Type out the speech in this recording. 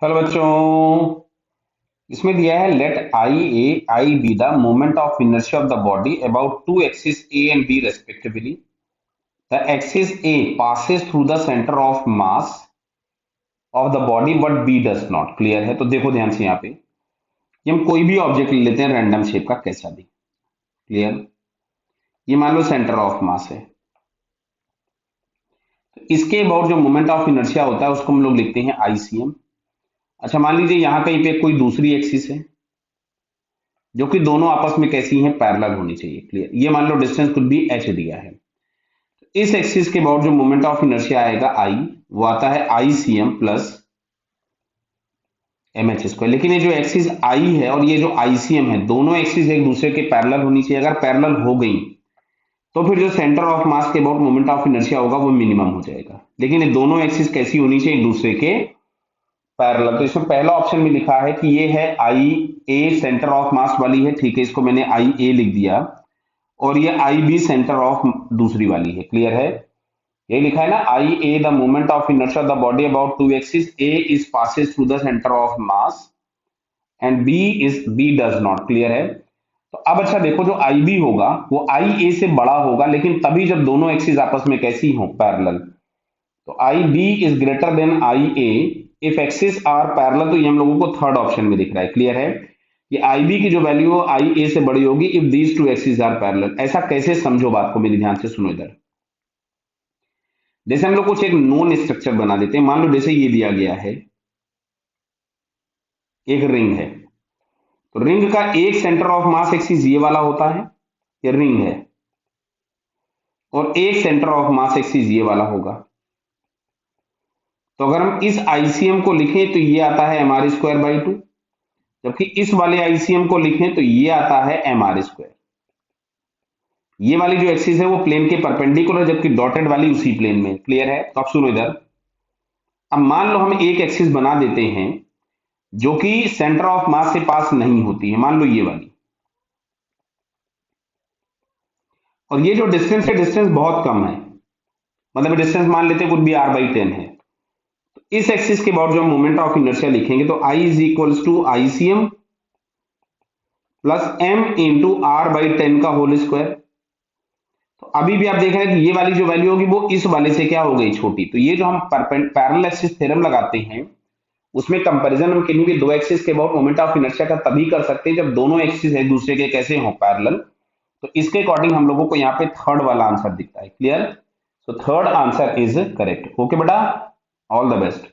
Hello बच्चों। इसमें दिया है let I be the moment of inertia of the body about two axis A and B respectively. The axis A passes through the centre of mass of the body but B does not. Clear है? तो देखो ध्यान से यहाँ पे कि हम कोई भी ऑब्जेक्ट ले लेते हैं रैंडम शेप का, कैसा भी। क्लियर? ये मान लो सेंटर ऑफ मास है, तो इसके अबाउट जो मोमेंट ऑफ इनर्शिया होता है उसको हम लोग लिखते हैं आईसीएम। अच्छा, मान लीजिए यहाँ कहीं पे कोई दूसरी एक्सिस है जो कि दोनों आपस में कैसी हैं, पैरेलल होनी चाहिए। क्लियर? ये मान लो डिस्टेंस कुछ भी एच दिया है। इस एक्सिस के अबाउट जो मोमेंट ऑफ इनर्शिया आएगा आई, वो आता है ICM plus M h square. लेकिन ये जो एक्सिस आई है और ये जो आईसीएम है, दोनों एक्सिस एक दूसरे के पैरेलल होनी चाहिए। अगर पैरेलल हो गई तो फिर जो सेंटर ऑफ मास के अबाउट मोमेंट ऑफ इनर्शिया होगा वो मिनिमम हो जाएगा। लेकिन ये दोनों एक्सिस कैसी होनी चाहिए, एक दूसरे के पैरेलल। तो इसमें पहला ऑप्शन में लिखा है कि ये है आई ए, सेंटर ऑफ मास वाली है। ठीक है, इसको मैंने आई ए लिख दिया। और ये आई बी सेंटर ऑफ दूसरी वाली है। क्लियर है? ये लिखा है ना, I a the moment of inertia of the body about two axis, a is passes through the centre of mass and b does not. Clear है? तो अब अच्छा देखो, जो आई बी होगा वो आई ए से बड़ा होगा, लेकिन तभी जब दोनों एक्सिस आपस में कैसी हो, पैरेलल। तो I b is greater than I a if axis are parallel. तो ये हम लोगों को थर्ड ऑप्शन में दिख रहा है। क्लियर है? ये आई बी की जो वैल्यू हो आई ए से बड़ी होगी if these two axis are parallel. ऐसा कैसे, समझो बात को, मेरे ध्यान से सुनो इधर। जैसे हम लोग कुछ एक नोन स्ट्रक्चर बना देते हैं। मान लो जैसे ये दिया गया है, एक रिंग है। तो रिंग का एक सेंटर ऑफ मास एक्सिस ये वाला होता है, ये रिंग है। और एक सेंटर ऑफ मास एक्सिस ये वाला होगा। तो अगर हम इस आईसीएम को लिखें तो ये आता है M R square by two, जबकि इस वाले आईसीएम को लिखें तो ये आता है एम आर स्क्वायर। ये वाली जो एक्सिस है वो प्लेन के परपेंडिकुलर, जबकि डॉटेड वाली उसी प्लेन में। क्लियर है? तो अब सुनो इधर। अब मान लो हम एक एक्सिस बना देते हैं जो कि सेंटर ऑफ मास से पास नहीं होती है, मान लो ये वाली। और ये जो डिस्टेंस है, डिस्टेंस बहुत कम है। मतलब डिस्टेंस मान लेते हैं कुछ भी आर बाई 10 है। तो इस एक्सिस के अबाउट जो मोमेंट ऑफ इनर्शिया लिखेंगे तो I is equals to ICM plus m into r by 10 का होल स्क्वायर। तो अभी भी आप देख रहे हैं कि ये वाली जो वैल्यू होगी वो इस वाले से क्या हो गई, छोटी। तो ये जो हम पैरेलल एक्सिस थ्योरम लगाते हैं उसमें कंपैरिजन हम कहीं भी दो एक्सिस के अबाउट मोमेंट ऑफ इनर्शिया का तभी कर सकते हैं जब दोनों एक्सिस एक दूसरे के कैसे हो, पैरेलल। तो इसके अकॉर्डिंग हम लोगों को यहाँ पे थर्ड वाला आंसर दिखता है। Clear? So third answer is correct. Okay बेटा, ऑल द बेस्ट।